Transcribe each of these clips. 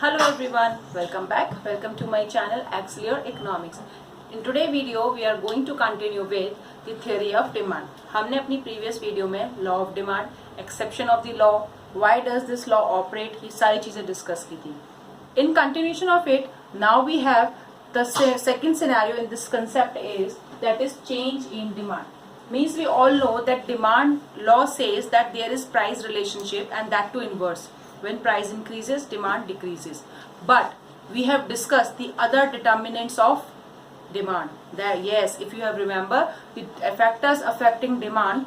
Hello everyone, welcome back. Welcome to my channel Axelier Economics. In today's video we are going to continue with the theory of demand. हमने अपनी previous video में law of demand, exception of the law, why does this law operate, ये सारी चीजें discuss की थी. In continuation of it, now we have the second scenario in this concept is that is change in demand. Means we all know that demand law says that there is price relationship and that too inverse. When price increases, demand decreases. But we have discussed the other determinants of demand. That yes, if you have remember, the factors affecting demand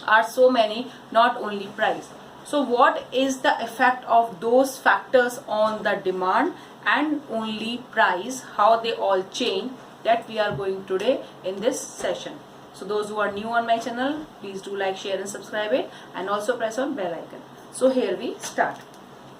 are so many, not only price. So what is the effect of those factors on the demand and only price, how they all change, that we are going today in this session. So those who are new on my channel, please do like, share and subscribe it, and also press on bell icon. So here we start.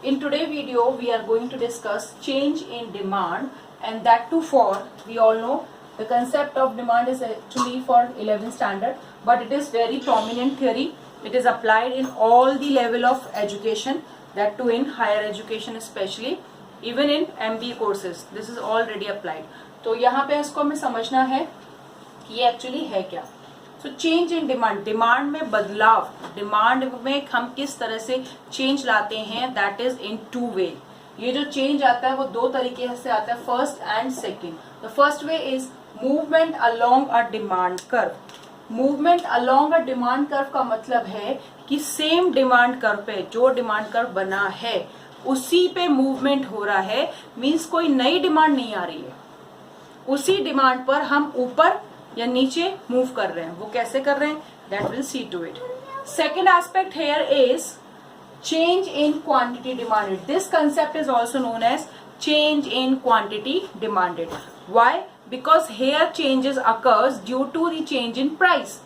In today's video, we are going to discuss change in demand, and that too for, we all know, the concept of demand is actually for 11th standard, but it is very prominent theory. It is applied in all the level of education, that too in higher education especially, even in MBA courses. This is already applied. तो यहाँ पे इसको हमें समझना है कि ये actually है क्या. तो चेंज इन डिमांड, डिमांड में बदलाव, डिमांड में हम किस तरह से चेंज लाते हैं, that is in two way. ये जो चेंज आता है वो दो तरीके से आता है, first and second. The first way is movement along a demand curve. Movement along a demand curve का मतलब है कि सेम डिमांड कर्व पे जो डिमांड कर्व बना है उसी पे मूवमेंट हो रहा है. मीन्स कोई नई डिमांड नहीं आ रही है, उसी डिमांड पर हम ऊपर या नीचे मूव कर रहे हैं. वो कैसे कर रहे हैं, that will see to it. Second aspect here is change in quantity demanded. This concept is also known as change in quantity demanded. Why? Because here changes occurs due to the change in price.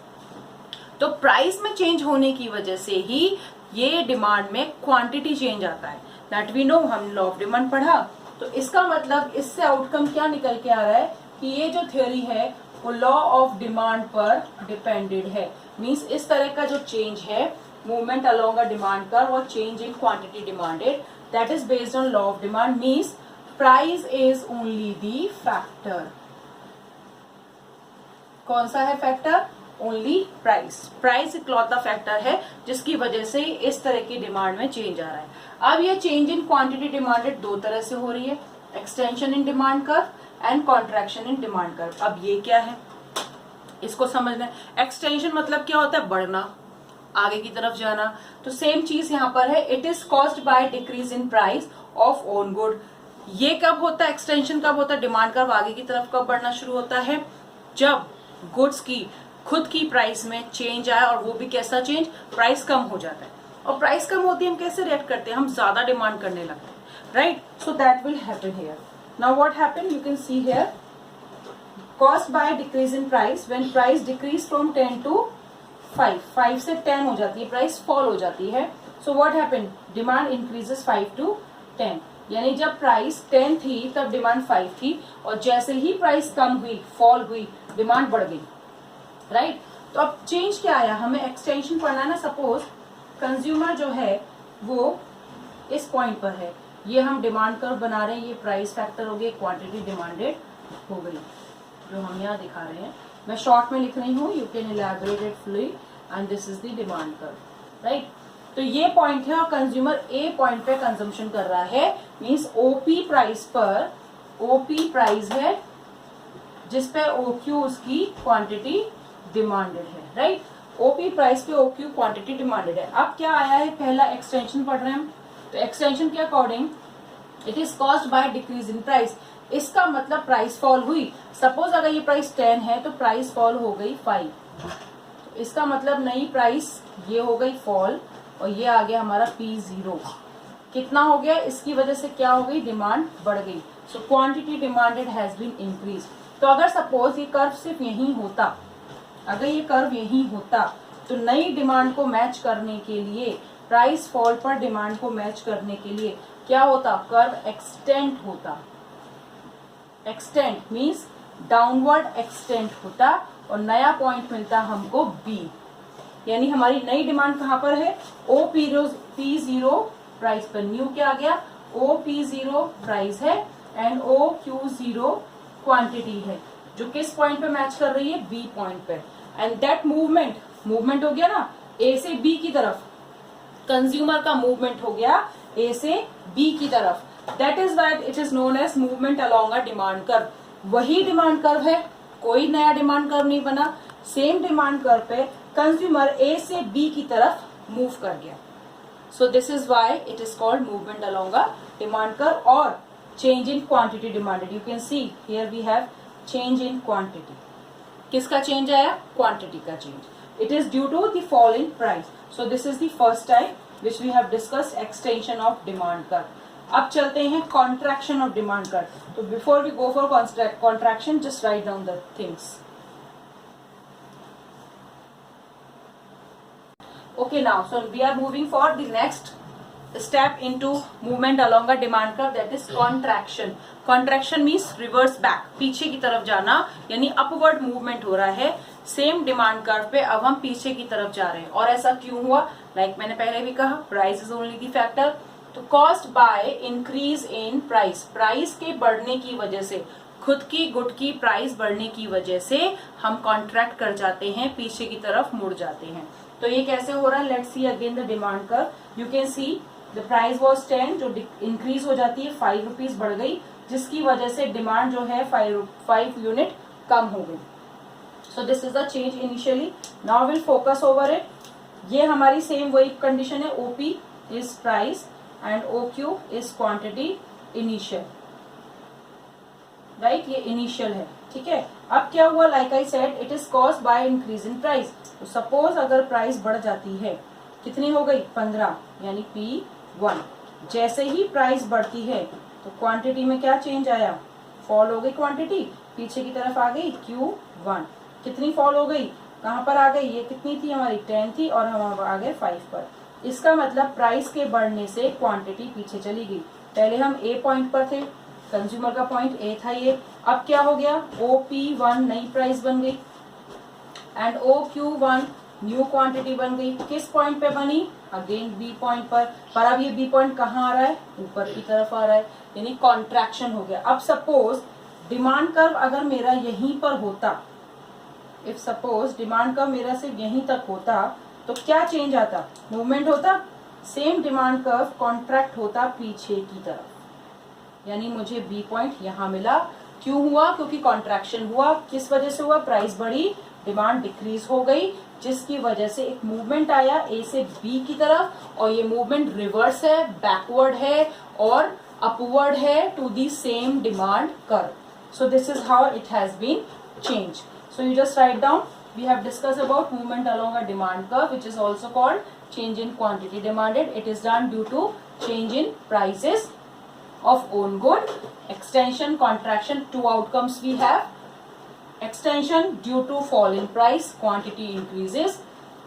तो price में change होने की वजह से ही ये demand में quantity change आता है. दैट वी नो, हम लॉ ऑफ डिमांड पढ़ा. तो इसका मतलब इससे आउटकम क्या निकल के आ रहा है कि ये जो थ्योरी है वो लॉ ऑफ डिमांड पर डिपेंडेड है. मींस इस तरह का जो चेंज है, movement along a demand curve और change in quantity demanded, that is based on law of demand. Means price is only the factor. कौन सा है फैक्टर? Only price. प्राइस इकलौता फैक्टर है जिसकी वजह से इस तरह की डिमांड में चेंज आ रहा है. अब ये चेंज इन क्वांटिटी डिमांडेड दो तरह से हो रही है, extension in demand curve and contraction in demand curve. अब ये क्या है, इसको समझना है. एक्सटेंशन मतलब क्या होता है? बढ़ना, आगे की तरफ जाना. तो सेम चीज यहाँ पर है. It is caused by decrease in price of own good. ये कब होता है, एक्सटेंशन कब होता है, डिमांड कर्व आगे की तरफ कब बढ़ना शुरू होता है, जब गुड्स की खुद की प्राइस में चेंज आया. और वो भी कैसा चेंज, प्राइस कम हो जाता है. और प्राइस कम होती है हम कैसे रिएक्ट करते हैं, हम ज्यादा डिमांड करने लगते हैं, right. So that will happen here. Now what happened? You can see here, caused by decrease in price. When price decrease from 10 to 5, 5 से 10 हो जाती है, प्राइस फॉल हो जाती है. So what happened? Demand increases 5 to 10. यानी जब price 10 थी तब डिमांड 5 थी, और जैसे ही प्राइस कम हुई, फॉल हुई, डिमांड बढ़ गई, राइट. तो अब चेंज क्या आया, हमें एक्सटेंशन पढ़ना है ना. सपोज कंज्यूमर जो है वो इस पॉइंट पर है, ये हम डिमांड कर्व बना रहे हैं, ये प्राइस फैक्टर हो गया, क्वांटिटी डिमांडेड हो गई जो हम यहाँ दिखा रहे हैं. मैं शॉर्ट में लिख रही हूँ, you can elaborate it fully, and this is the demand curve, right. तो ये पॉइंट है और कंज्यूमर ए पॉइंट पे कंजम्पशन कर रहा है. मींस ओपी प्राइस पर, ओपी प्राइस है जिसपे ओक्यू उसकी क्वांटिटी डिमांडेड है, राइट. ओपी प्राइस पे ओक्यू क्वांटिटी डिमांडेड है. अब क्या आया है, पहला एक्सटेंशन पढ़ रहे हैं हम. तो एक्सटेंशन के according it is caused by decrease in price. इसका मतलब प्राइस फॉल हुई. सपोज अगर ये प्राइस 10 है तो प्राइस फॉल हो गई 5. तो इसका मतलब नई प्राइस ये हो गई फॉल, और ये आ गया हमारा P0. कितना हो गया, इसकी वजह से क्या हो गई, डिमांड बढ़ गई. So quantity demanded has been increase. तो अगर सपोज ये कर्व सिर्फ यही होता, अगर ये कर्व यही होता, तो नई डिमांड को मैच करने के लिए, प्राइस फॉल पर डिमांड को मैच करने के लिए क्या होता, कर्व एक्सटेंड होता. एक्सटेंड मींस डाउनवर्ड एक्सटेंड होता, और नया पॉइंट मिलता हमको B. यानी हमारी नई डिमांड कहां पर है, O P0 प्राइस पर. न्यू क्या आ गया, OP0 प्राइस है एंड OQ0 क्वांटिटी है, जो किस पॉइंट पे मैच कर रही है, बी पॉइंट पे। एंड दैट मूवमेंट हो गया ना ए से बी की तरफ, कंज्यूमर का मूवमेंट हो गया ए से बी की तरफ, that is why it is known as movement along a demand curve. वही डिमांड कर्व है, कोई नया डिमांड कर्व नहीं बना, सेम डिमांड कर्व पे कंज्यूमर ए से बी की तरफ मूव कर गया। So this is why it is called movement along a demand curve और change in quantity demanded. You can see here we have change in quantity. किसका change आया, quantity का change. It is due to the fall in price. So this is the first type which we have discussed extension of demand curve. अब चलते हैं contraction of demand curve. तो before we go for contraction, just write down the things. Okay, now so we are moving for the next step into movement along a demand curve, that is contraction. Contraction means reverse back, पीछे की तरफ जाना, यानी upward movement हो रहा है same demand curve पे, अब हम पीछे की तरफ जा रहे हैं। और ऐसा क्यों हुआ, लाइक मैंने पहले भी कहा, price is only the factor. तो caused by increase in price, price के बढ़ने की वजह से, खुद की गुड की प्राइस बढ़ने की वजह से हम कॉन्ट्रैक्ट कर जाते हैं, पीछे की तरफ मुड़ जाते हैं। तो ये कैसे हो रहा है, let's see again the demand curve. You can see the price was 10, जो इंक्रीज हो जाती है 5 रुपीज बढ़ गई, जिसकी वजह से डिमांड जो है 5 यूनिट कम हो गई। सो this is the change initially. Now will focus over it. ये हमारी सेम वही कंडीशन है, OP is price and OQ is quantity initial, right, ये इनिशियल है, ठीक है। अब क्या हुआ, like I said, it is caused by increase in price. तो सपोज अगर प्राइस बढ़ जाती है, कितनी हो गई, 15, यानी P1। जैसे ही प्राइस बढ़ती है तो क्वांटिटी में क्या चेंज आया, फॉल हो गई क्वांटिटी, पीछे की तरफ आ गई Q1। कितनी फॉल हो गई, कहाँ पर आ गई, ये कितनी थी हमारी 10 थी और हम आ गए 5 पर। इसका मतलब प्राइस के बढ़ने से क्वांटिटी पीछे चली गई। पहले हम ए पॉइंट पर थे, कंज्यूमर का पॉइंट ए था ये, अब क्या हो गया, OP1 नई प्राइस बन गई एंड OQ1 न्यू क्वांटिटी बन गई। किस पॉइंट पे बनी, अगेन बी पॉइंट पर अब ये बी पॉइंट कहाँ आ रहा है, ऊपर की तरफ आ रहा है, यानी कॉन्ट्रैक्शन हो गया। अब सपोज डिमांड कर्व अगर मेरा यहीं पर होता, इफ सपोज डिमांड कर्व मेरा सिर्फ यहीं तक होता, तो क्या चेंज आता, मूवमेंट होता, सेम डिमांड कर्व कॉन्ट्रैक्ट होता पीछे की तरफ, यानी मुझे बी पॉइंट यहाँ मिला। क्यों हुआ, क्योंकि कॉन्ट्रैक्शन हुआ। किस वजह से हुआ, प्राइस बढ़ी, डिमांड डिक्रीज हो गई, जिसकी वजह से एक मूवमेंट आया ए से बी की तरफ, और ये मूवमेंट रिवर्स है, बैकवर्ड है और अपवर्ड है to the same demand curve. So this is how it has been change. So you just write down, we have discussed about movement along a demand curve, which is also called change in quantity demanded. It is done due to change in prices of own good. Extension, contraction, two outcomes we have. Extension due to fall in price, quantity increases.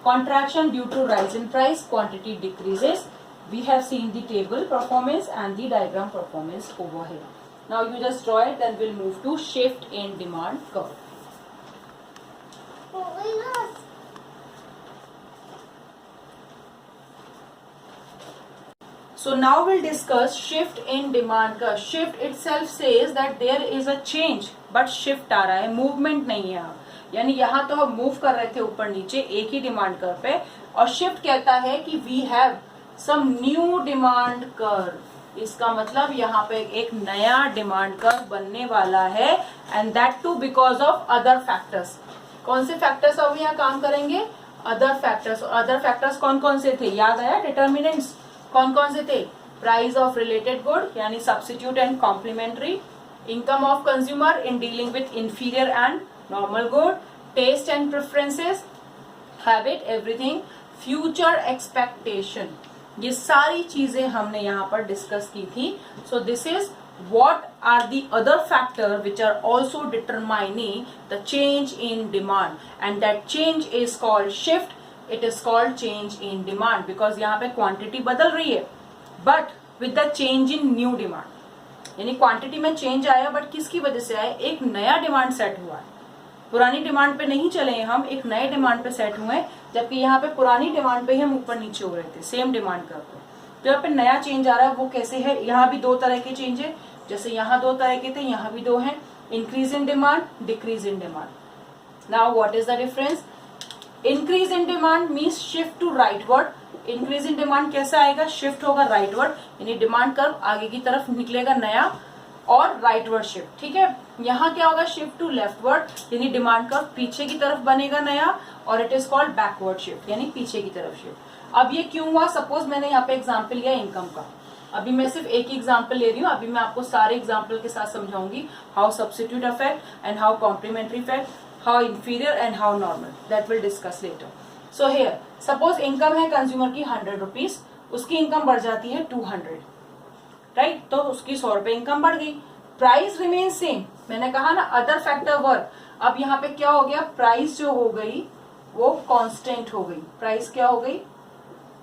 Contraction due to rise in price, quantity decreases. We have seen the table performance and the diagram performance over here. Now you just draw it, then we'll move to shift in demand curve. So now we'll discuss shift in demand curve. Shift itself says that there is a change, but shift आ रहा है, movement नहीं है। यानी यहाँ तो हम move कर रहे थे ऊपर नीचे एक ही डिमांड कर्व पे, और shift कहता है कि we have some new demand curve। इसका मतलब यहाँ पे एक नया डिमांड कर्व बनने वाला है, and that too because of other factors। कौन से फैक्टर्स अब यहाँ काम करेंगे, अदर फैक्टर्स। अदर फैक्टर्स कौन कौन से थे, याद आया, डिटर्मिनेंट्स कौन कौन से थे, प्राइस ऑफ रिलेटेड गुड यानी substitute and complementary, income of consumer in dealing with inferior and normal good, taste and preferences, habit, everything, future expectation. ये सारी चीजें हमने यहाँ पर डिस्कस की थी। So this is what are the other factors which are also determining the change in demand, and that change is called shift. It is called change in demand because यहाँ पे quantity बदल रही है but with the change in new demand, यानी quantity में change आया but किसकी वजह से आया, एक नया डिमांड सेट हुआ है। पुरानी डिमांड पे नहीं चले हैं हम, एक नए डिमांड पे सेट हुए हैं, जबकि यहाँ पे पुरानी डिमांड पे ही हम ऊपर नीचे हो रहे थे सेम डिमांड कर्व पे। तो यहाँ पे नया चेंज आ रहा है वो कैसे है, यहाँ भी दो तरह के चेंज है, जैसे यहाँ दो तरह के थे यहाँ भी दो हैं, increase in demand, decrease in demand. Now what is the difference? Increase in demand means shift to rightward. Increase in demand कैसे आएगा? शिफ्ट होगा राइटवर्ड, यानी डिमांड कर्व आगे की तरफ निकलेगा नया और राइटवर्ड शिफ्ट, ठीक है। यहाँ क्या होगा? शिफ्ट टू लेफ्टवर्ड, यानी डिमांड कर्व पीछे की तरफ बनेगा नया, और it is called backward shift, यानी पीछे की तरफ शिफ्ट। अब ये क्यों हुआ? सपोज मैंने यहाँ पे एग्जाम्पल लिया इनकम का, अभी मैं सिर्फ एक ही एग्जाम्पल ले रही हूँ, अभी मैं आपको सारे एग्जाम्पल के साथ समझाऊंगी how substitute affect and how complementary effect, how inferior and how normal, that will discuss later. So here suppose income है कंज्यूमर की 100 रुपीज, उसकी इनकम बढ़ जाती है 200, राइट, तो उसकी 100 रुपए इनकम बढ़ गई। प्राइस रिमेन सेम, मैंने कहा ना अदर फैक्टर वर। अब यहाँ पे क्या हो गया? प्राइस जो हो गई वो कांस्टेंट हो गई। प्राइस क्या हो गई?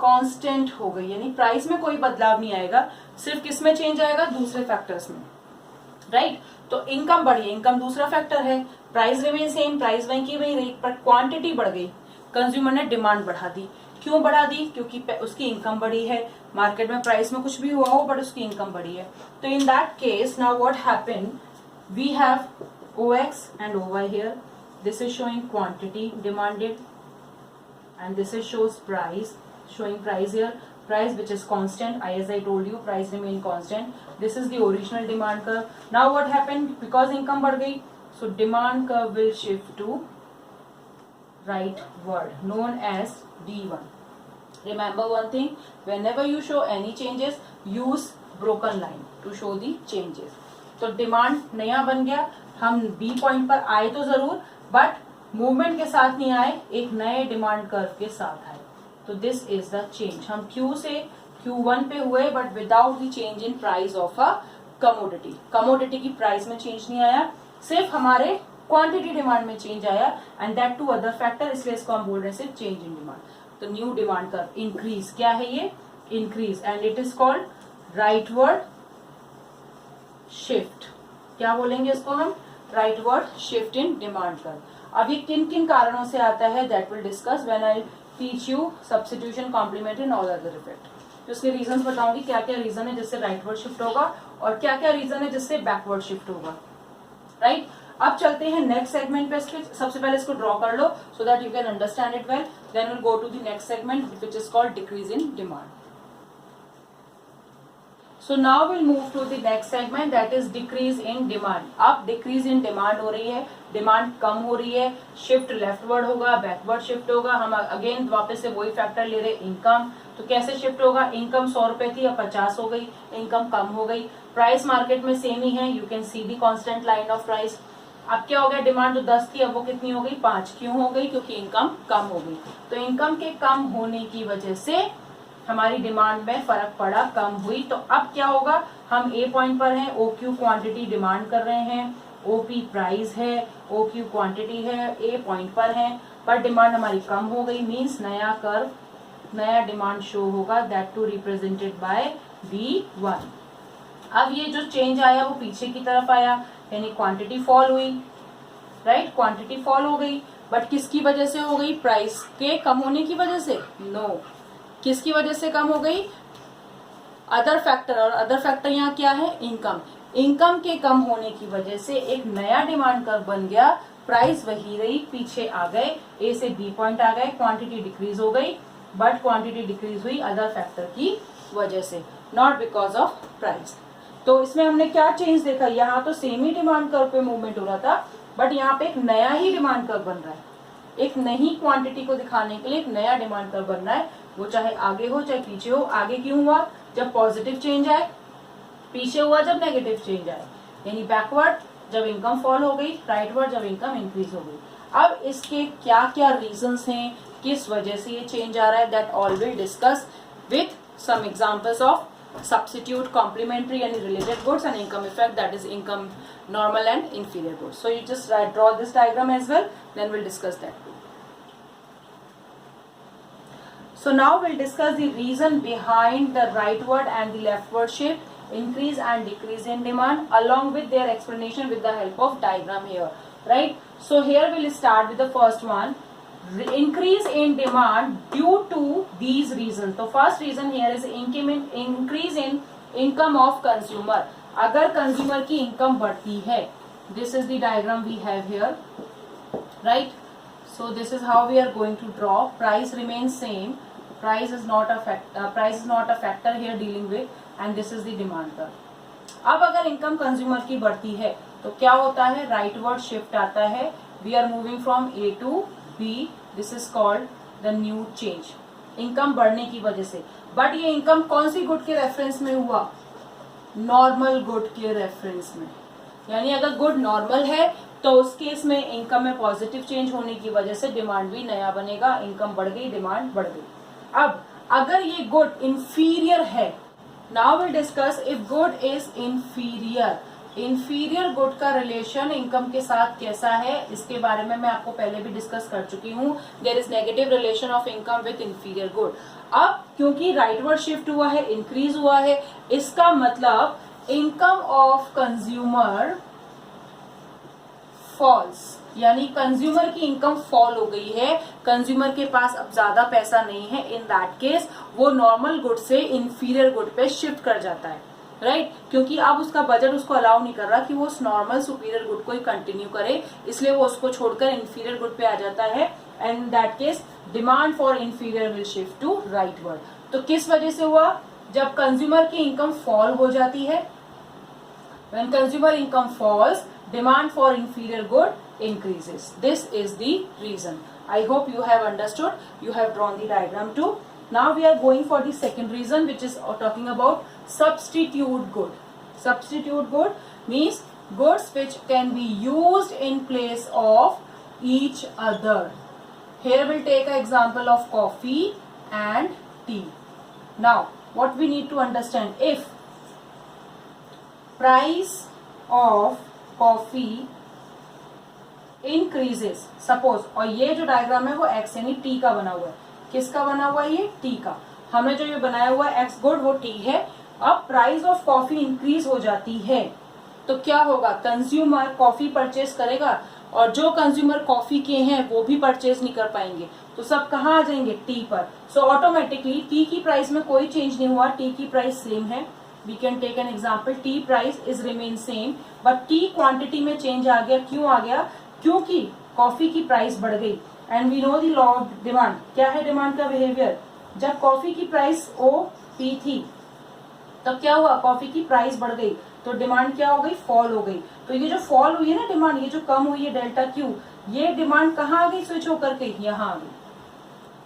कांस्टेंट हो गई, यानी प्राइस में कोई बदलाव नहीं आएगा, सिर्फ किस में चेंज आएगा? दूसरे फैक्टर्स में, राइट। तो इनकम बढ़ी, इनकम दूसरा फैक्टर है, प्राइस रिमेन सेम, प्राइस वही की वही रही, पर क्वांटिटी बढ़ गई, कंज्यूमर ने डिमांड बढ़ा दी। क्यों बढ़ा दी? क्योंकि उसकी इनकम बढ़ी है, मार्केट में प्राइस में कुछ भी हुआ हो बट उसकी इनकम बढ़ी है। तो in that case now what happened, we have OX and OY here. This is showing quantity demanded and this is shows price, showing price here, price which is constant. As I told you, price remain constant. This is the original demand curve. Now what happened? Because income बढ़ गई, so demand curve will shift to rightward, known as D1. Remember one thing, whenever you show any changes, use broken line to show the changes. तो demand नया बन गया, हम B point पर आए तो जरूर, बट मूवमेंट के साथ नहीं आए, एक नए डिमांड कर्व के साथ आए। तो दिस इज द चेंज। हम Q से Q1 पे हुए but without the change in price of a commodity. Commodity की प्राइस में चेंज नहीं आया, सिर्फ हमारे क्वांटिटी डिमांड में चेंज आया, and that too other factor, इसलिए इसको हम बोल रहे हैं सिर्फ चेंज इन डिमांड। तो न्यू डिमांड कर्व इंक्रीज, क्या है ये? Increase, and it is called rightward shift. क्या बोलेंगे इसको हम? Rightward shift in demand curve. अब ये किन किन कारणों से आता है, that will discuss when I teach you substitution, complementary and all other effect. तो उसके रीजंस बताऊंगी, क्या क्या रीजन है जिससे राइटवर्ड शिफ्ट होगा और क्या क्या रीजन है जिससे बैकवर्ड शिफ्ट होगा, राइट। अब चलते हैं नेक्स्ट सेगमेंट पे। सबसे पहले इसको ड्रॉ कर लो so that you can understand it well, then will go to the next segment which is called decrease in demand. So now we'll move to the next segment, that is decrease in demand. अब decrease in demand हो रही है, demand कम हो रही है, shift leftward होगा, backward shift होगा। हम अगेन वापस से वही फैक्टर ले रहे, इनकम। तो कैसे शिफ्ट होगा? इनकम 100 रुपए थी, अब 50 हो गई, इनकम कम हो गई। प्राइस मार्केट में सेम ही है, you can C the constant line of price. अब क्या हो गया? डिमांड जो 10 थी अब वो कितनी हो गई? 5। क्यों हो गई? क्योंकि इनकम कम हो गई। तो इनकम के कम होने की वजह से हमारी डिमांड में फर्क पड़ा, कम हुई। तो अब क्या होगा? हम ए पॉइंट पर हैं, OQ क्वांटिटी डिमांड कर रहे हैं, OP प्राइस है, OQ क्वांटिटी है, ए पॉइंट पर है, पर डिमांड हमारी कम हो गई, मींस नया कर्व, नया डिमांड शो होगा, that too represented by D1। अब ये जो चेंज आया वो पीछे की तरफ आया, यानी क्वांटिटी फॉल हुई, राइट, क्वांटिटी फॉल हो गई, बट किसकी वजह से हो गई? प्राइस के कम होने की वजह से? नो, किसकी वजह से कम हो गई? अदर फैक्टर, और अदर फैक्टर यहाँ क्या है? इनकम। इनकम के कम होने की वजह से एक नया डिमांड कर्व बन गया, प्राइस वही रही, पीछे आ गए, ए से बी पॉइंट आ गए, क्वांटिटी डिक्रीज हो गई, बट क्वांटिटी डिक्रीज हुई अदर फैक्टर की वजह से, नॉट बिकॉज ऑफ प्राइस। तो इसमें हमने क्या चेंज देखा? यहाँ तो सेम ही डिमांड कर्व पे मूवमेंट हो रहा था, बट यहाँ पे एक नया ही डिमांड कर्व बन रहा है, एक नई क्वांटिटी को दिखाने के लिए एक नया डिमांड कर्व बन रहा है, वो चाहे आगे हो चाहे पीछे हो। आगे क्यों हुआ? जब पॉजिटिव चेंज आए, पीछे हुआ जब नेगेटिव चेंज आए, यानी बैकवर्ड जब इनकम फॉल हो गई, राइटवर्ड जब इनकम इंक्रीज हो गई। अब इसके क्या क्या रीजंस हैं, किस वजह से ये चेंज आ रहा है, that all will discuss with some examples of substitute, complementary and related goods, and income effect, that is income normal and inferior goods. So you just draw this diagram as well, then we'll discuss that too. So now we'll discuss the reason behind the rightward and the leftward shift, increase and decrease in demand, along with their explanation with the help of diagram here, right? So here we'll start with the first one, increase in demand due to these reasons. तो first reason here is increase in income of consumer. अगर consumer की income बढ़ती है, this is the diagram we have here, right? So this is how we are going to draw. Price remains same. Price is not a factor here dealing with, and this is the demand curve. अब अगर income consumer की बढ़ती है तो क्या होता है, rightward shift आता है. We are moving from A to B. This is called the new change. Income बढ़ने की वजह से. बट ये इनकम कौन सी गुड के रेफरेंस में हुआ, नॉर्मल गुड के रेफरेंस में. यानी अगर गुड नॉर्मल है तो उस केस में इनकम में पॉजिटिव चेंज होने की वजह से डिमांड भी नया बनेगा. इनकम बढ़ गई, डिमांड बढ़ गई. अब अगर ये गुड इंफीरियर है, now will discuss if good is inferior. Inferior good का रिलेशन इनकम के साथ कैसा है, इसके बारे में मैं आपको पहले भी डिस्कस कर चुकी हूँ. There is negative relation of income with inferior good. अब क्योंकि राइटवर्ड शिफ्ट हुआ है, इंक्रीज हुआ है, इसका मतलब इनकम ऑफ कंज्यूमर फॉल्स. यानी कंज्यूमर की इनकम फॉल हो गई है, कंज्यूमर के पास अब ज्यादा पैसा नहीं है. इन दैट केस वो नॉर्मल गुड से इंफीरियर गुड पे शिफ्ट कर जाता है, राइट? क्योंकि अब उसका बजट उसको अलाउ नहीं कर रहा कि वो उस नॉर्मल सुपीरियर गुड को ही कंटिन्यू करे, इसलिए वो उसको छोड़कर इंफीरियर गुड पे आ जाता है. And in that case demand for inferior will shift to rightward. तो किस वजह से हुआ, जब कंज्यूमर की इनकम फॉल हो जाती है. When consumer income falls, demand for inferior good increases. This is the reason. I hope you have understood. You have drawn the diagram too. Now we are going for the second reason, which is talking about substitute good. Substitute good means goods which can be used in place of each other. Here we'll take an example of coffee and tea. Now what we need to understand, if price of coffee increases suppose, और ये जो diagram है वो x यानी T का बना हुआ है. किसका बना हुआ है, ये टी का. हमने जो ये बनाया हुआ है एक्स गुड वो टी है. अब प्राइस ऑफ कॉफी इंक्रीज हो जाती है तो क्या होगा, कंज्यूमर कॉफी परचेज करेगा, और जो कंज्यूमर कॉफी के हैं वो भी परचेज नहीं कर पाएंगे, तो सब कहाँ आ जाएंगे, टी पर. सो ऑटोमेटिकली टी की प्राइस में कोई चेंज नहीं हुआ, टी की प्राइस सेम है. We can take an example. T price is remain same, but T quantity में चेंज आ गया. क्यों आ गया, क्योंकि कॉफी की प्राइस बढ़ गई. And we know the law of demand. क्या है डिमांड का बिहेवियर, जब कॉफी की प्राइस ओ पी थी तब क्या हुआ, कॉफी की प्राइस बढ़ गई तो डिमांड क्या हो गई, फॉल हो गई. तो ये जो फॉल हुई है ना डिमांड, ये जो कम हुई है डेल्टा क्यू, ये डिमांड कहाँ आ गई, स्विच होकर के यहाँ आ गई,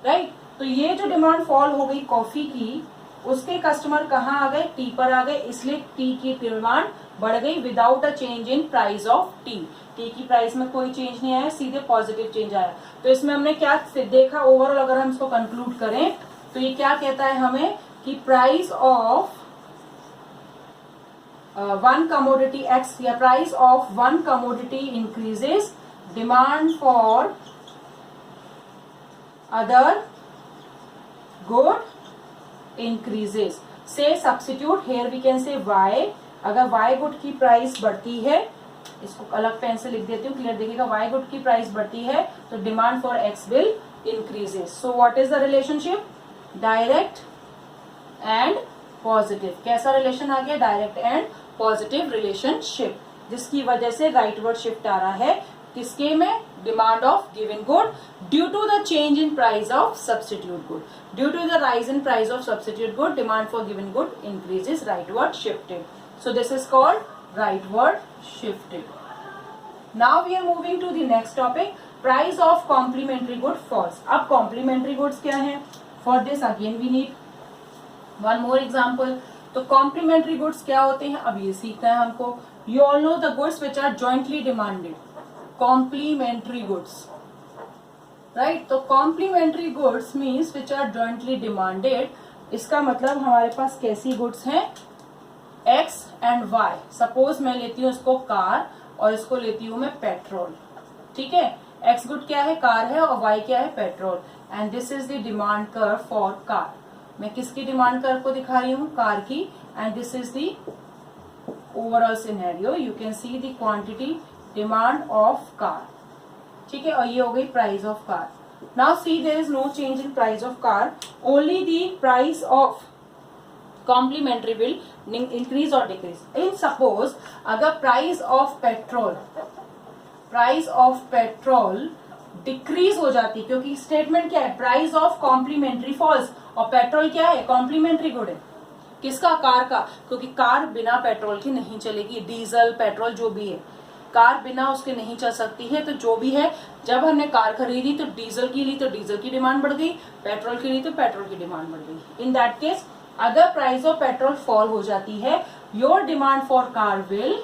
राइट? तो ये जो डिमांड फॉल हो गई कॉफी की, उसके कस्टमर कहाँ आ गए, टी पर आ गए, इसलिए टी की डिमांड बढ़ गई without a change in price of T. T की प्राइस में कोई चेंज नहीं आया, सीधे पॉजिटिव चेंज आया. तो इसमें हमने क्या देखा, ओवरऑल अगर हम इसको कंक्लूड करें तो ये क्या कहता है हमें कि price of one commodity x या price of one commodity increases, demand for other good increases. Say substitute, here we can say y. अगर y गुड की प्राइस बढ़ती है, इसको अलग पेन से लिख देती हूँ, क्लियर देखिएगा. y गुड की प्राइस बढ़ती है तो demand for x will increases. So what is the relationship? Direct and positive. कैसा रिलेशन आ गया, डायरेक्ट एंड पॉजिटिव रिलेशनशिप, जिसकी वजह से राइटवर्ड शिफ्ट आ रहा है. किसके में, demand of given good due to the change in price of substitute good. Due to the rise in price of substitute good, demand for given good increases, rightward shifted. So this is called rightward shifted. Now we are moving to the next topic, price of complementary good falls. अब complementary goods क्या है, for this again we need one more example. तो complementary goods क्या होते हैं, अब ये सीखना है हमको. You all know the goods which are jointly demanded, complementary goods, right? तो complementary goods means which are jointly demanded. इसका मतलब हमारे पास कैसी गुड्स हैं, एक्स एंड वाई. सपोज मैं लेती हूँ इसको कार और इसको लेती हूँ मैं पेट्रोल, ठीक है? एक्स गुड क्या है, कार है, और वाई क्या है, petrol. And this is the demand curve for car. मैं किसकी डिमांड कर्व को दिखा रही हूँ, कार की. And this is the overall scenario. You can see the quantity demand of car, ठीक है? और ये हो गई price of car. Now see, there is no change in price of car. Only the price of complementary will increase or decrease. In suppose अगर price of petrol decrease हो जाती, क्योंकि स्टेटमेंट क्या है, प्राइस ऑफ कॉम्प्लीमेंट्री फॉल्स, और petrol क्या है, complementary good है। किसका, कार का, क्योंकि कार बिना पेट्रोल की नहीं चलेगी, डीजल पेट्रोल जो भी है, कार बिना उसके नहीं चल सकती है। तो जो भी है, जब हमने कार खरीदी तो डीजल की ली तो डीजल की डिमांड बढ़ गई, पेट्रोल की ली तो पेट्रोल की डिमांड बढ़ गई। इन दैट केस अगर प्राइस ऑफ पेट्रोल फॉल हो जाती है, your demand for car will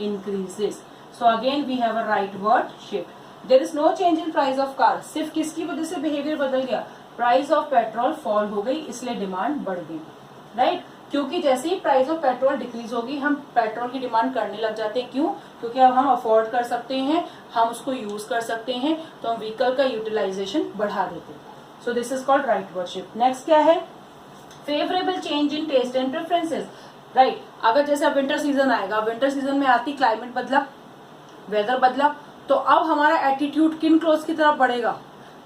increases. So again we have a rightward, shift. There is no change in price of car, सिर्फ किसकी वजह से बिहेवियर बदल गया, प्राइस ऑफ पेट्रोल फॉल हो गई, इसलिए डिमांड बढ़ गई, राइट। क्योंकि जैसे ही प्राइस ऑफ पेट्रोल डिक्रीज होगी, हम पेट्रोल की डिमांड करने लग जाते हैं। क्यों, क्योंकि अब हम अफोर्ड कर सकते हैं, हम उसको यूज कर सकते हैं, तो हम व्हीकल का यूटिलाइजेशन बढ़ा देते हैं। So this is called rightward shift. Next क्या है, favourable change in taste and preferences, right. अगर जैसे अब विंटर सीजन आएगा, विंटर सीजन में आती क्लाइमेट बदला, वेदर बदला, तो अब हमारा एटीट्यूड किन क्लोथ की तरफ बढ़ेगा,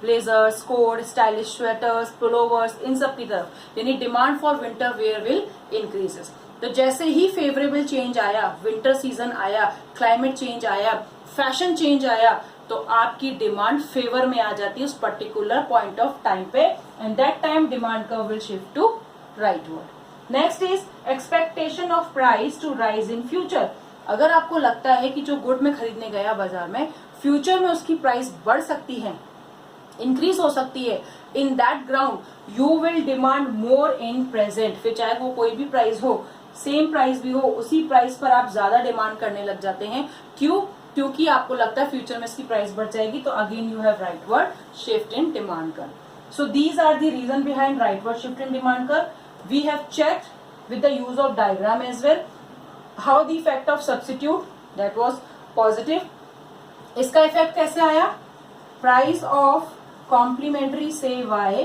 blazers, coat, stylish sweaters, pullovers, इन सब की तरफ, यानी demand for winter wear will increases. तो जैसे ही फेवरेबल चेंज आया, विंटर सीजन आया, क्लाइमेट चेंज आया, फैशन चेंज आया, तो आपकी डिमांड फेवर में आ जाती है उस पर्टिकुलर पॉइंट ऑफ टाइम पे, and that time demand curve will shift to rightward. Next is expectation of price to rise in future. अगर आपको लगता है कि जो गुड में खरीदने गया बाजार में, फ्यूचर में उसकी प्राइस बढ़ सकती है, इंक्रीज हो सकती है, in that ground you will demand more in present. फिर चाहे वो कोई भी प्राइस हो, सेम प्राइस भी हो, उसी प्राइस पर आप ज्यादा डिमांड करने लग जाते हैं। क्यों, क्योंकि आपको लगता है फ्यूचर में इसकी प्राइस बढ़ जाएगी। तो again you have rightward shift in demand curve. So these are the reason behind rightward shift in demand curve. We have checked with the use of diagram as well how the effect of substitute, that was positive. इसका effect कैसे आया, price of complementary से y,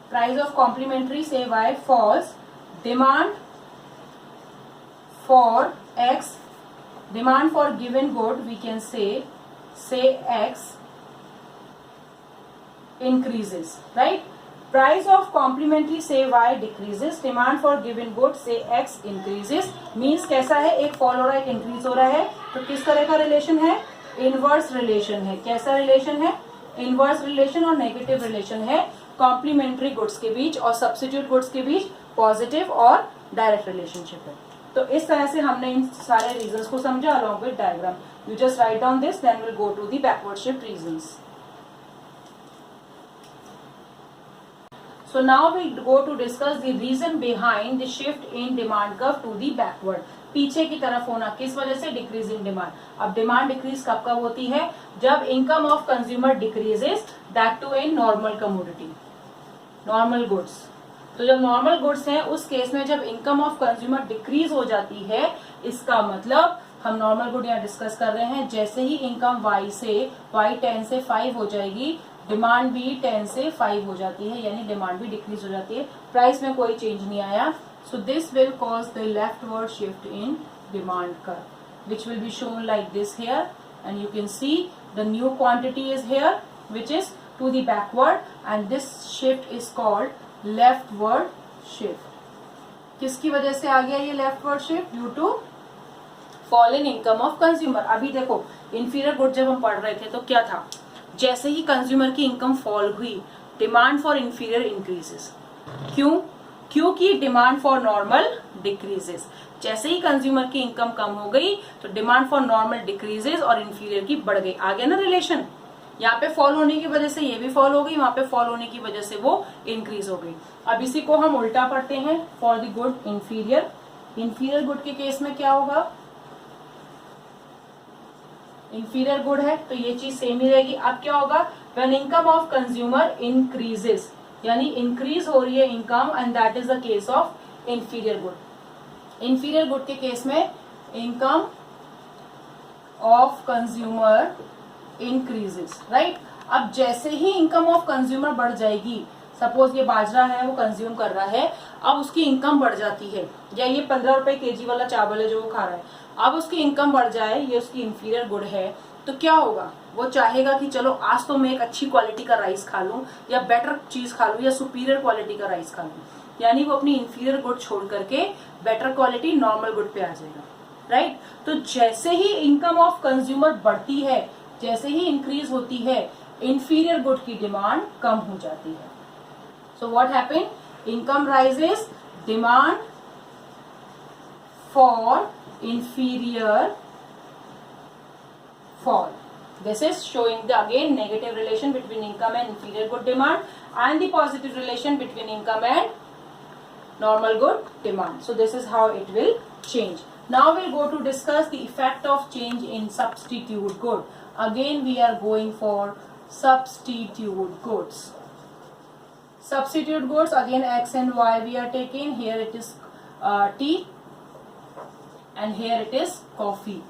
price of complementary से y falls, demand for x, demand for given good we can say x increases, right? Price of complementary say y decreases, demand for given good say x increases। Means कैसा है, एक fall हो रहा है, एक increase हो रहा है, तो किस तरह का रिलेशन है, इनवर्स रिलेशन है। कैसा रिलेशन है, इनवर्स रिलेशन और नेगेटिव रिलेशन है कॉम्प्लीमेंट्री गुड्स के बीच और सब्स्टिट्यूट गुड्स के बीच, पॉजिटिव और डायरेक्ट रिलेशनशिप है। तो इस तरह से हमने इन सारे रीजंस को समझा along with diagram. You just write down this, then will go to the backward shift reasons. So now we go to discuss the reason behind the shift in demand curve to the backward। पीछे की तरफ होना किस वजह से, decreasing demand. अब demand decrease कब कब होती है, जब income of consumer decreases, that too in normal commodity, normal goods. तो जब नॉर्मल गुड्स हैं उस केस में जब इनकम ऑफ कंज्यूमर डिक्रीज हो जाती है, इसका मतलब हम नॉर्मल गुड यहाँ डिस्कस कर रहे हैं, जैसे ही इनकम y 10 से 5 हो जाएगी, डिमांड भी 10 से 5 हो जाती है, यानी डिमांड भी डिक्रीज हो जाती है, प्राइस में कोई चेंज नहीं आया। So this will cause the leftward shift in demand curve, which will be shown like this here, and you can see the new quantity is here which is to the backward, and this shift is called leftward shift। किसकी वजह से आ गया ये leftward shift, due to fall in income of consumer. अभी देखो inferior good जब हम पढ़ रहे थे तो क्या था, जैसे ही कंज्यूमर की इनकम फॉल हुई, डिमांड फॉर इंफीरियर इंक्रीजेस। क्यों, क्योंकि डिमांड फॉर नॉर्मल डिक्रीजेस। जैसे ही कंज्यूमर की इनकम कम हो गई तो डिमांड फॉर नॉर्मल डिक्रीजेस और इंफीरियर की बढ़ गई। आ गया ना रिलेशन, यहाँ पे फॉल होने की वजह से ये भी फॉल हो गई, वहां पे फॉल होने की वजह से वो इंक्रीज हो गई। अब इसी को हम उल्टा पढ़ते हैं, for the good inferior. Inferior good के केस में क्या होगा, इंफीरियर गुड है तो ये चीज सेम ही रहेगी। अब क्या होगा, when income of consumer increases, यानी इंक्रीज हो रही है income, and that is the case of inferior good. Inferior good के केस में income of consumer increases, right. अब जैसे ही इनकम ऑफ कंज्यूमर बढ़ जाएगी, सपोज ये बाजरा है वो कंज्यूम कर रहा है, अब उसकी इनकम बढ़ जाती है, या ये 15 रुपए केजी वाला चावल है जो वो खा रहा है, अब उसकी इनकम बढ़ जाए, ये उसकी इंफीरियर गुड है, तो क्या होगा, वो चाहेगा कि चलो आज तो मैं एक अच्छी क्वालिटी का राइस खा लूं या बेटर चीज खा लूं या सुपीरियर क्वालिटी का राइस खा लूं, यानी वो अपनी इंफीरियर गुड छोड़ करके बेटर क्वालिटी नॉर्मल गुड पे आ जाएगा, राइट। तो जैसे ही इनकम ऑफ कंज्यूमर बढ़ती है, जैसे ही इंक्रीज होती है, इंफीरियर गुड की डिमांड कम हो जाती है। So what happen, income rises, demand for inferior fall. This is showing the again negative relation between income and inferior good demand and the positive relation between income and normal good demand. So this is how it will change. Now we'll go to discuss the effect of change in substitute good. Again we are going for substitute goods. Substitute goods, again X and Y we are taking. Here it is tea and here it is coffee.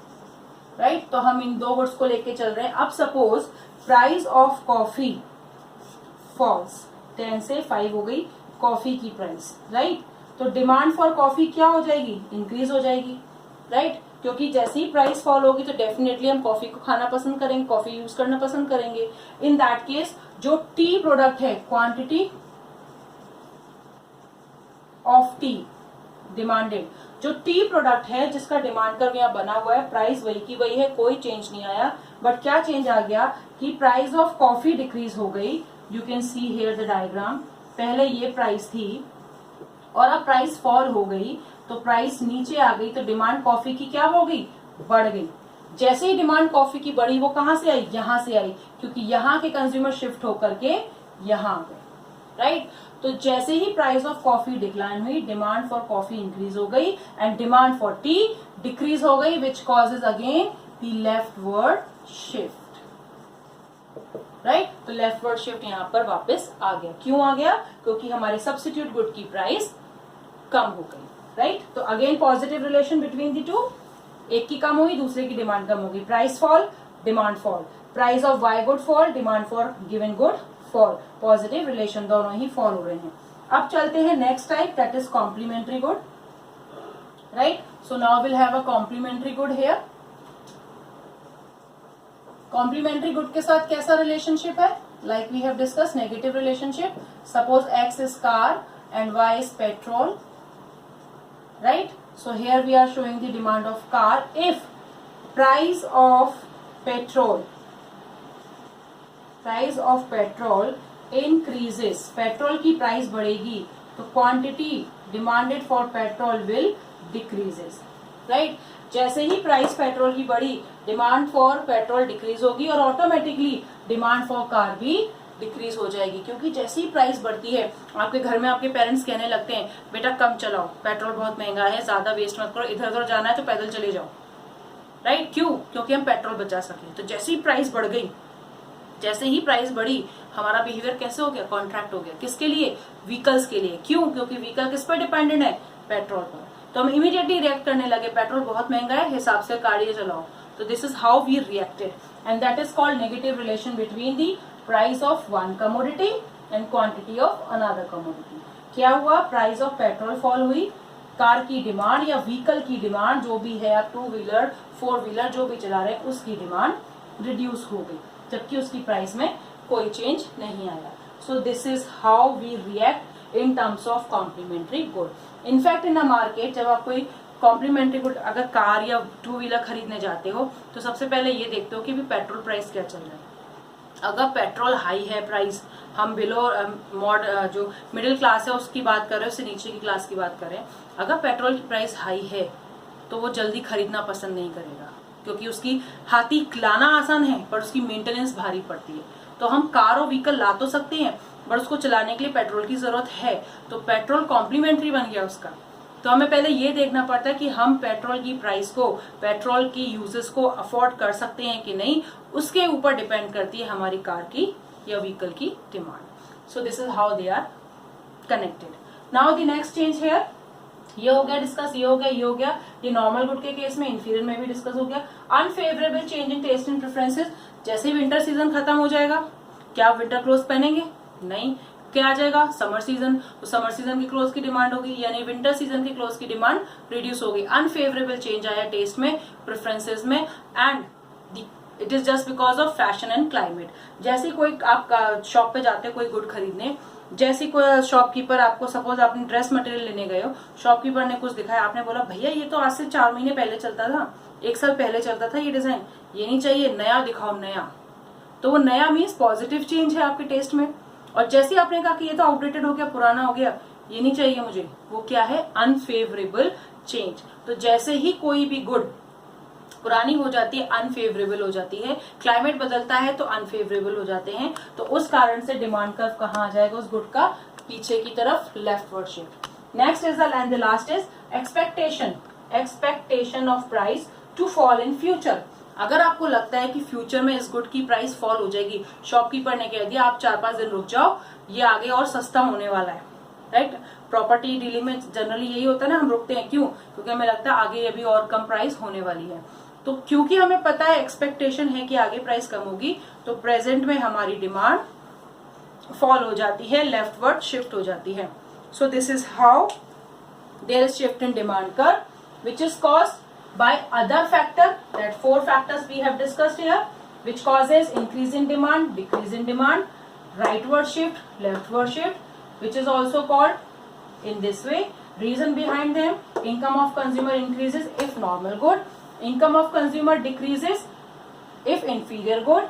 Right तो हम इन दो goods को लेके चल रहे हैं। अब suppose price of coffee falls, 10 से 5 हो गई कॉफी की प्राइस, राइट। तो डिमांड फॉर कॉफी क्या हो जाएगी, इंक्रीज हो जाएगी, राइट। क्योंकि जैसे ही प्राइस फॉल होगी तो डेफिनेटली हम कॉफी को खाना पसंद करेंगे, कॉफी यूज करना पसंद करेंगे। इन दैट केस जो टी प्रोडक्ट है, क्वांटिटी ऑफ टी डिमांडेड, जो टी प्रोडक्ट है जिसका डिमांड कर्व यहाँ बना हुआ है, प्राइस वही की वही है, कोई चेंज नहीं आया। बट क्या चेंज आ गया कि प्राइस ऑफ कॉफी डिक्रीज हो गई। You can see here the diagram, पहले ये प्राइस थी और अब प्राइस फॉल हो गई तो प्राइस नीचे आ गई, तो डिमांड कॉफी की क्या हो गई, बढ़ गई। जैसे ही डिमांड कॉफी की बढ़ी वो कहां से आई, यहां से आई, क्योंकि यहाँ के कंज्यूमर शिफ्ट होकर के यहाँ आ गए, राइट। तो जैसे ही प्राइस ऑफ कॉफी डिक्लाइन हुई, डिमांड फॉर कॉफी इंक्रीज हो गई and demand for T decrease हो गई, which causes again the leftward shift, right. तो लेफ्टवर्ड शिफ्ट यहाँ पर वापस आ गया। क्यों आ गया, क्योंकि हमारे सब्स्टिट्यूट गुड की प्राइस कम हो गई, राइट। तो again positive relation between the two, एक की कम हुई दूसरे की डिमांड कम होगी, price fall demand fall, price of Y good fall demand for given good fall, positive relation दोनों ही फॉल हो रहे हैं। अब चलते हैं next type, that is complementary good, right. So now will have a complementary good here. Complementary good के साथ कैसा रिलेशनशिप है, like we have discuss negative relationship. Suppose X is car and Y is petrol, right. So here we are showing the demand of car. If price of petrol increases, petrol की price बढ़ेगी तो quantity demanded for petrol will decreases, right. जैसे ही price petrol की बढ़ी, demand for petrol decrease होगी और automatically demand for car भी डिक्रीज हो जाएगी, क्योंकि जैसे ही प्राइस बढ़ती है, आपके घर में आपके पेरेंट्स कहने लगते हैं बेटा कम चलाओ, पेट्रोल बहुत महंगा है, ज्यादा वेस्ट मत करो, इधर उधर जाना है तो पैदल चले जाओ, राइट। क्यों, क्योंकि हम पेट्रोल बचा सकें। तो जैसे ही प्राइस बढ़ गई, जैसे ही प्राइस बढ़ी, हमारा बिहेवियर कैसे हो गया, कॉन्ट्रैक्ट हो गया। किसके लिए, व्हीकल्स के लिए। क्यों, क्योंकि व्हीकल किस पर डिपेंडेंट है, पेट्रोल पर। तो हम इमीडिएटली रिएक्ट करने लगे, पेट्रोल बहुत महंगा है, हिसाब से गाड़ी चलाओ। तो this is how we reacted and that is called negative relation between the price of one commodity and quantity of another commodity. क्या हुआ, प्राइस ऑफ पेट्रोल फॉल हुई, कार की डिमांड या व्हीकल की डिमांड जो भी है, आप 2 व्हीलर 4 व्हीलर जो भी चला रहे हैं, उसकी डिमांड रिड्यूस हो गई, जबकि उसकी प्राइस में कोई चेंज नहीं आया। So this is how we react in terms of complementary good. In fact in a market, जब आप कोई कॉम्प्लीमेंट्री गुड अगर कार या 2 व्हीलर खरीदने जाते हो तो सबसे पहले ये देखते हो कि भी पेट्रोल प्राइस क्या चल रहा है। अगर पेट्रोल हाई है प्राइस, हम बिलो जो मिडिल क्लास है उसकी बात कर रहे हैं, उससे नीचे की क्लास की बात करें, अगर पेट्रोल की प्राइस हाई है तो वो जल्दी खरीदना पसंद नहीं करेगा, क्योंकि उसकी हाथी लाना आसान है पर उसकी मेंटेनेंस भारी पड़ती है। तो हम कार और व्हीकल ला तो सकते हैं बट उसको चलाने के लिए पेट्रोल की जरूरत है, तो पेट्रोल कॉम्प्लीमेंट्री बन गया उसका। तो हमें पहले ये देखना पड़ता है कि हम पेट्रोल की प्राइस को, पेट्रोल की यूजेस को अफोर्ड कर सकते हैं कि नहीं, उसके ऊपर डिपेंड करती है हमारी कार की या व्हीकल की demand. So this is how they are connected. Now the next change here, ये हो गया डिस्कस, ये हो गया, ये हो गया, ये नॉर्मल गुड के केस में, इंफीरियर में भी डिस्कस हो गया। Unfavourable change in taste and preferences, जैसे विंटर सीजन खत्म हो जाएगा, क्या आप विंटर क्लोथ पहनेंगे, नहीं, क्या आ जाएगा समर सीजन, तो समर सीजन की क्लोथ की डिमांड होगी, यानी विंटर सीजन की क्लोथ की डिमांड रिड्यूस होगी। अनफेवरेबल चेंज आया टेस्ट में, प्रेफरेंसेस में, and the it is just because of fashion and climate. जैसे कोई आप शॉप पे जाते हैं कोई गुड खरीदने, जैसे कोई शॉपकीपर आपको, सपोज आपने ड्रेस मटेरियल लेने गए हो, शॉपकीपर ने कुछ दिखाया, आपने बोला भैया ये तो आज से 4 महीने पहले चलता था, 1 साल पहले चलता था ये डिजाइन, ये नहीं चाहिए, नया दिखाओ नया। तो वो नया मीन्स पॉजिटिव चेंज है आपके टेस्ट में। और जैसे आपने कहा कि ये तो आउटडेटेड हो गया, पुराना हो गया, ये नहीं चाहिए मुझे, वो क्या है, अनफेवरेबल चेंज। तो जैसे ही कोई भी गुड पुरानी हो जाती है, अनफेवरेबल हो जाती है, क्लाइमेट बदलता है तो अनफेवरेबल हो जाते हैं, तो उस कारण से डिमांड कर्व कहाँ आ जाएगा उस गुड का, पीछे की तरफ, leftward shift. Next is and the last is expectation of price to fall in future. अगर आपको लगता है कि फ्यूचर में इस गुड की प्राइस फॉल हो जाएगी, शॉपकीपर ने कह दिया आप 4-5 दिन रुक जाओ, ये आगे और सस्ता होने वाला है, राइट। प्रॉपर्टी डीलिंग में जनरली यही होता है ना, हम रुकते हैं, क्यों, क्योंकि हमें लगता है आगे अभी और कम प्राइस होने वाली है। तो क्योंकि हमें पता है, एक्सपेक्टेशन है कि आगे प्राइस कम होगी, तो प्रेजेंट में हमारी डिमांड फॉल हो जाती है, लेफ्टवर्ड शिफ्ट हो जाती है। So this is how there is shift in demand curve which is caused by other factor, that 4 factors we have discussed here, which causes increase in demand, decrease in demand, rightward shift, leftward shift, which is also called in this way. Reason behind them: income of consumer increases if normal good, income of consumer decreases if inferior good,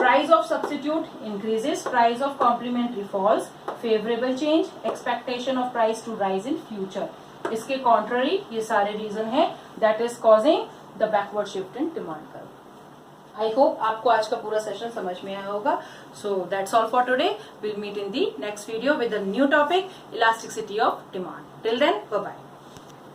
price of substitute increases, price of complementary falls, favorable change, expectation of price to rise in future. इसके contrary ये सारे reason है that is causing the backward shift in demand curve. I hope आपको आज का पूरा session समझ में आया होगा। So that's all for today, will meet in the next video with a new topic, elasticity of demand. Till then, bye bye.